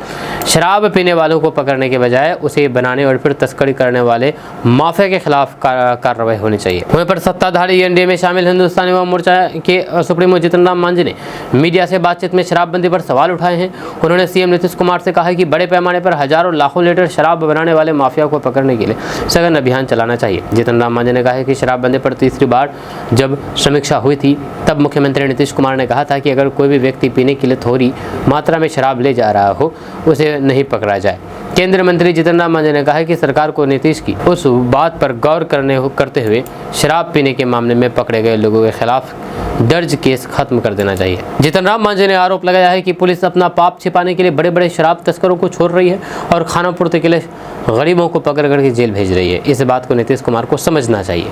शराब पीने वालों को पकड़ने के बजाय उसे बनाने और फिर तस्करी करने वाले माफिया के खिलाफ कार्रवाई होनी चाहिए। वहीं पर सत्ताधारी एनडीए में शामिल हिंदुस्तानी अवाम मोर्चा के सुप्रीमो जीतन राम मांझी ने मीडिया से बातचीत में शराबबंदी पर सवाल उठाए हैं। उन्होंने सीएम नीतीश कुमार से कहा है कि बड़े पैमाने पर हजारों लाखों लीटर शराब बनाने वाले माफिया को पकड़ने के लिए सघन अभियान चलाना चाहिए। जीतन राम मांझी ने कहा है कि शराबबंदी पर तीसरी बार जब समीक्षा हुई थी तब मुख्यमंत्री नीतीश कुमार ने कहा था कि अगर कोई भी व्यक्ति पीने के लिए थोड़ी मात्रा में शराब ले जा रहा हो उसे नहीं पकड़ा जाए। केंद्रीय मंत्री जीतन राम मांझी ने कहा है कि सरकार को नीतीश की उस बात पर गौर करते हुए शराब पीने के मामले में पकड़े गए लोगों के खिलाफ दर्ज केस खत्म कर देना चाहिए। जीतन राम मांझी ने आरोप लगाया है कि पुलिस अपना पाप छिपाने के लिए बड़े बड़े शराब तस्करों को छोड़ रही है और खाना पूर्ति के लिए गरीबों को पकड़ करके जेल भेज रही है। इस बात को नीतीश कुमार को समझना चाहिए।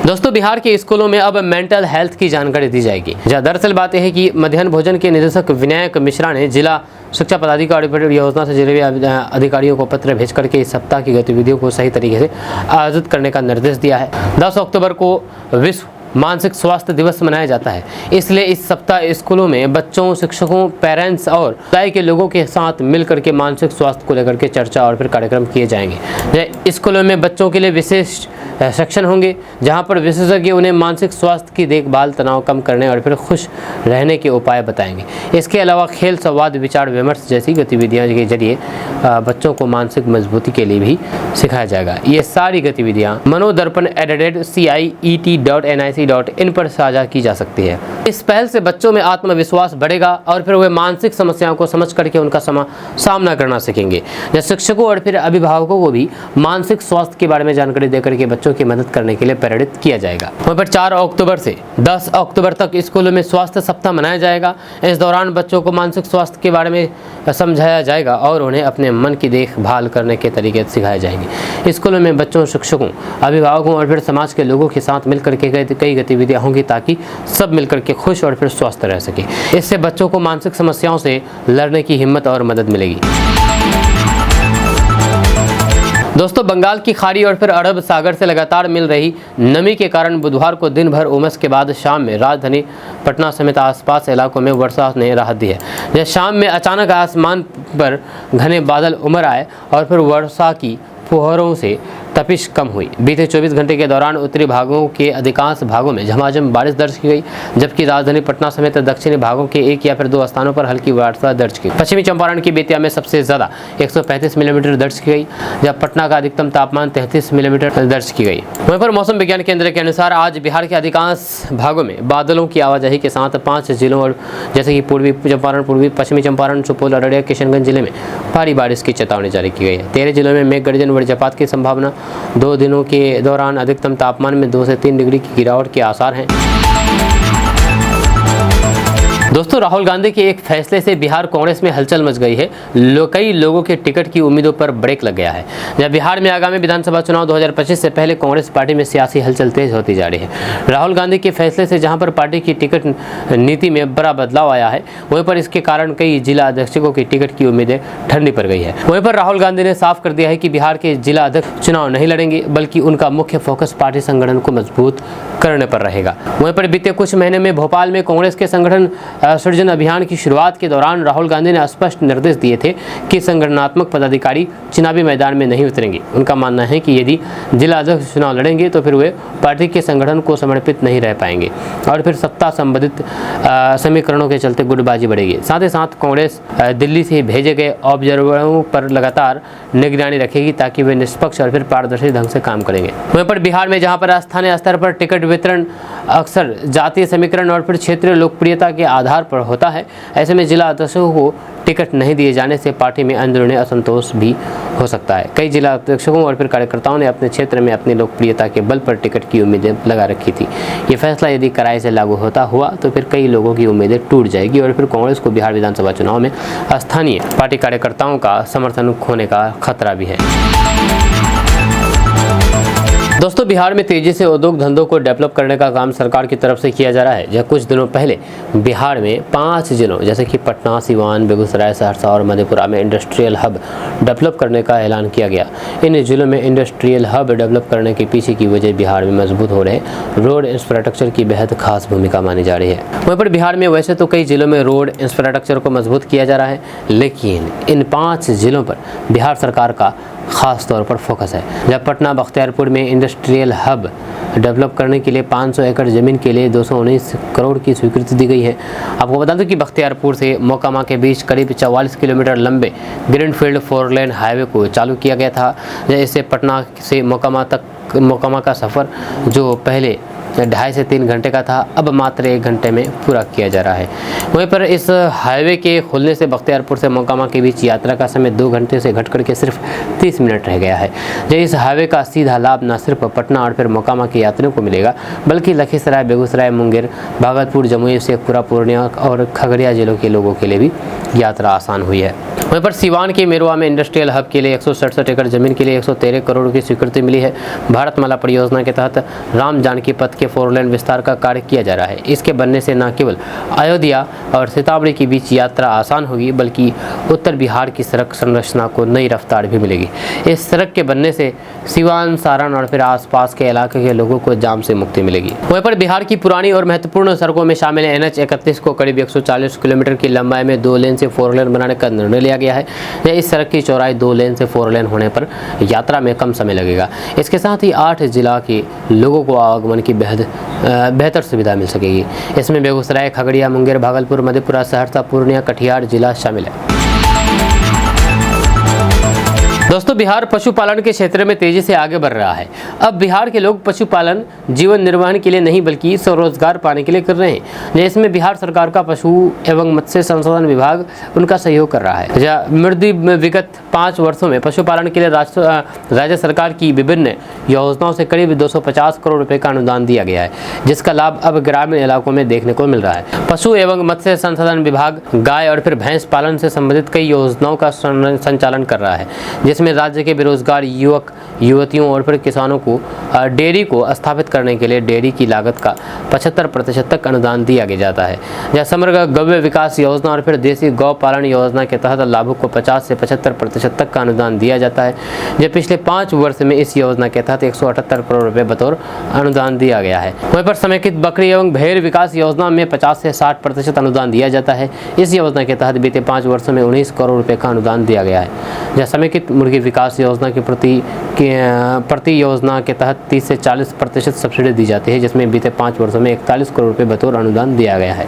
दोस्तों बिहार के स्कूलों में अब मेंटल हेल्थ की जानकारी दी जाएगी। दरअसल बात यह है कि मध्याह्न भोजन के निदेशक विनायक मिश्रा ने जिला शिक्षा पदाधिकारी योजना से जुड़े अधिकारियों को पत्र भेज करके इस सप्ताह की गतिविधियों को सही तरीके से आयोजित करने का निर्देश दिया है। 10 अक्टूबर को विश्व मानसिक स्वास्थ्य दिवस मनाया जाता है, इसलिए इस सप्ताह स्कूलों में बच्चों, शिक्षकों, पेरेंट्स और समुदाय के लोगों के साथ मिलकर के मानसिक स्वास्थ्य को लेकर के चर्चा और फिर कार्यक्रम किए जाएंगे। स्कूलों में बच्चों के लिए विशेष सेक्शन होंगे जहां पर विशेषज्ञ उन्हें मानसिक स्वास्थ्य की देखभाल, तनाव कम करने और फिर खुश रहने के उपाय बताएंगे। इसके अलावा खेल, संवाद, विचार विमर्श जैसी गतिविधियों के जरिए बच्चों को मानसिक मजबूती के लिए भी सिखाया जाएगा। ये सारी गतिविधियां मनोदर्पण CIET.nic.in पर साझा की जा सकती है। इस पहल से बच्चों में आत्मविश्वास बढ़ेगा और फिर वे मानसिक समस्याओं को समझ करके उनका सामना करना सीखेंगे। शिक्षकों और फिर अभिभावकों को भी मानसिक स्वास्थ्य के बारे में जानकारी देकर के बच्चों की मदद करने के लिए प्रेरित किया जाएगा। वहीं पर 4 अक्टूबर से 10 अक्टूबर तक स्कूलों में स्वास्थ्य सप्ताह मनाया जाएगा। इस दौरान बच्चों को मानसिक स्वास्थ्य के बारे में समझाया जाएगा और उन्हें अपने मन की देखभाल करने के तरीके सिखाए जाएंगे। स्कूलों में बच्चों, शिक्षकों, अभिभावकों और फिर समाज के लोगों के साथ मिलकर के कई गतिविधियां होंगी ताकि सब मिलकर के खुश और फिर स्वस्थ रह सके। इससे बच्चों को मानसिक समस्याओं से लड़ने की हिम्मत और मदद मिलेगी। दोस्तों बंगाल की खाड़ी और फिर अरब सागर से लगातार मिल रही नमी के कारण बुधवार को दिन भर उमस के बाद शाम में राजधानी पटना समेत आसपास इलाकों में वर्षा ने राहत दी है। जब शाम में अचानक आसमान पर घने बादल उमड़ आए और फिर वर्षा की फुहारों से तपिश कम हुई। बीते 24 घंटे के दौरान उत्तरी भागों के अधिकांश भागों में झमाझम बारिश दर्ज की गई, जबकि राजधानी पटना समेत दक्षिणी भागों के 1 या फिर 2 स्थानों पर हल्की वर्षा दर्ज की। पश्चिमी चंपारण की बेतिया में सबसे ज्यादा 135 मिलीमीटर दर्ज की गई, जब पटना का अधिकतम तापमान 33 मिलीमीटर दर्ज की गई। वहीं पर मौसम विज्ञान केंद्र के अनुसार आज बिहार के अधिकांश भागों में बादलों की आवाजाही के साथ 5 जिलों और जैसे कि पूर्वी चंपारण, पूर्वी पश्चिमी चंपारण, सुपौल, अररिया, किशनगंज जिले में भारी बारिश की चेतावनी जारी की गई है। 13 जिलों में मेघ गर्जन, वज्रपात की संभावना। 2 दिनों के दौरान अधिकतम तापमान में 2 से 3 डिग्री की गिरावट के आसार हैं। दोस्तों राहुल गांधी के एक फैसले से बिहार कांग्रेस में हलचल मच गई है। कई लोगों के टिकट की उम्मीदों पर ब्रेक लग गया है। जब बिहार में आगामी विधानसभा चुनाव 2025 से पहले कांग्रेस पार्टी में सियासी हलचल तेज होती जा रही है। राहुल गांधी के फैसले से जहां पर पार्टी की टिकट नीति में बड़ा बदलाव आया है, वहीं पर इसके कारण कई जिला अध्यक्षों की टिकट की उम्मीदें ठंडी पड़ गई है। वहीं पर राहुल गांधी ने साफ कर दिया है कि बिहार के जिला अध्यक्ष चुनाव नहीं लड़ेंगे, बल्कि उनका मुख्य फोकस पार्टी संगठन को मजबूत करने पर रहेगा। वहीं पर बीते कुछ महीने में भोपाल में कांग्रेस के संगठन सृजन अभियान की शुरुआत के दौरान राहुल गांधी ने स्पष्ट निर्देश दिए थे कि संगठनात्मक पदाधिकारी चुनावी मैदान में नहीं उतरेंगे। उनका मानना है कि यदि जिला अध्यक्ष चुनाव लड़ेंगे तो फिर वे पार्टी के संगठन को समर्पित नहीं रह पाएंगे और फिर सत्ता संबंधित समीकरणों के चलते गुटबाजी बढ़ेगी। साथ ही साथ कांग्रेस दिल्ली से भेजे गए ऑब्जर्वरों पर लगातार निगरानी रखेगी ताकि वे निष्पक्ष और फिर पारदर्शी ढंग से काम करेंगे। वहीं पर बिहार में जहां पर स्थानीय स्तर पर टिकट वितरण अक्सर जातीय समीकरण और फिर क्षेत्रीय लोकप्रियता के आधार पर होता है, ऐसे में जिला अध्यक्षों को टिकट नहीं दिए जाने से पार्टी में अंदरूनी असंतोष भी हो सकता है। कई जिला अध्यक्षों और फिर कार्यकर्ताओं ने अपने क्षेत्र में अपनी लोकप्रियता के बल पर टिकट की उम्मीदें लगा रखी थी। ये फैसला यदि कड़ाई से लागू होता हुआ तो फिर कई लोगों की उम्मीदें टूट जाएगी और फिर कांग्रेस को बिहार विधानसभा चुनाव में स्थानीय पार्टी कार्यकर्ताओं का समर्थन खोने का खतरा भी है। दोस्तों बिहार में तेजी से उद्योग धंधों को डेवलप करने का काम सरकार की तरफ से किया जा रहा है। जब कुछ दिनों पहले बिहार में 5 जिलों जैसे कि पटना, सिवान, बेगूसराय, सहरसा और मधेपुरा में इंडस्ट्रियल हब डेवलप करने का ऐलान किया गया। इन जिलों में इंडस्ट्रियल हब डेवलप करने के पीछे की वजह बिहार में मजबूत हो रहे रोड इंफ्रास्ट्रक्चर की बेहद खास भूमिका मानी जा रही है। वहीं पर बिहार में वैसे तो कई जिलों में रोड इंफ्रास्ट्रक्चर को मजबूत किया जा रहा है, लेकिन इन 5 जिलों पर बिहार सरकार का खास तौर पर फोकस है। जब पटना बख्तियारपुर में इंडस्ट्रियल हब डेवलप करने के लिए 500 एकड़ जमीन के लिए 219 करोड़ की स्वीकृति दी गई है। आपको बता दूं कि बख्तियारपुर से मोकामा के बीच करीब 44 किलोमीटर लंबे ग्रीनफील्ड 4 लेन हाईवे को चालू किया गया था। इससे पटना से मोकामा का सफ़र जो पहले 2.5 से 3 घंटे का था, अब मात्र 1 घंटे में पूरा किया जा रहा है। वहीं पर इस हाईवे के खुलने से बख्तियारपुर से मोकामा के बीच यात्रा का समय 2 घंटे से घट करके सिर्फ 30 मिनट रह गया है। जो इस हाईवे का सीधा लाभ न सिर्फ पटना और फिर मोकामा के यात्रियों को मिलेगा, बल्कि लखीसराय, बेगूसराय, मुंगेर, भागलपुर, जमुई, शेखपुरा, पूर्णिया और खगड़िया जिलों के लोगों के लिए भी यात्रा आसान हुई है। वहीं पर सीवान के मेरुआ में इंडस्ट्रियल हब के लिए 167 एकड़ जमीन के लिए 113 करोड़ की स्वीकृति मिली है। भारतमाला परियोजना के तहत राम जानकी पथ के 4 लेन विस्तार का कार्य किया जा रहा है। इसके बनने से न केवल अयोध्या और सीतामढ़ी के बीच यात्रा आसान होगी, बल्कि उत्तर बिहार की सड़क संरचना को नई रफ्तार भी मिलेगी। इस सड़क के बनने से सीवान, सारण और फिर आसपास के इलाके के लोगों को जाम से मुक्ति मिलेगी। वहीं पर बिहार की पुरानी और महत्वपूर्ण सड़कों में शामिल NH 31 को करीब 140 किलोमीटर की लंबाई में 2 लेन से 4 लेन बनाने का निर्णय लिया गया है। इस सड़क की चौड़ाई 2 लेन से 4 लेन होने पर यात्रा में कम समय लगेगा। इसके साथ ही 8 जिला के लोगों को आवागमन की बेहतर सुविधा मिल सकेगी। इसमें बेगूसराय, खगड़िया, मुंगेर, भागलपुर, मधेपुरा, सहरसा, पूर्णिया, कटिहार जिला शामिल है। दोस्तों, बिहार पशुपालन के क्षेत्र में तेजी से आगे बढ़ रहा है। अब बिहार के लोग पशुपालन जीवन निर्वाह के लिए नहीं बल्कि स्वरोजगार पाने के लिए कर रहे हैं। इसमें बिहार सरकार का पशु एवं मत्स्य संसाधन विभाग उनका सहयोग कर रहा है। विगत 5 वर्षों में पशुपालन के लिए राज्य सरकार की विभिन्न योजनाओं से करीब 250 करोड़ रुपए का अनुदान दिया गया है, जिसका लाभ अब ग्रामीण इलाकों में देखने को मिल रहा है। पशु एवं मत्स्य संसाधन विभाग गाय और फिर भैंस पालन से संबंधित कई योजनाओं का संचालन कर रहा है, जिसमें राज्य के बेरोजगार युवक युवतियों और फिर किसानों को डेयरी को स्थापित करने के लिए डेयरी की लागत का 75% तक अनुदान दिया जाता है। जहाँ समग्र गव्य विकास योजना और फिर देसी गौ पालन योजना के तहत लाभुक को 50 से 75% तक का अनुदान दिया जाता है। जब पिछले 5 वर्ष में इस योजना के तहत 178 करोड़ रुपए बतौर अनुदान दिया गया है। वहीं पर समेकित बकरी एवं भेड़ विकास योजना में 50 से 60% अनुदान दिया जाता है। इस योजना के तहत बीते 5 वर्षों में 19 करोड़ रुपए का अनुदान दिया गया है। जहाँ समेकित मुर्गी विकास योजना की प्रति योजना के तहत 30 से 40% सब्सिडी दी जाती है, जिसमें बीते 5 वर्षों में 41 करोड़ रुपए बतौर अनुदान दिया गया है।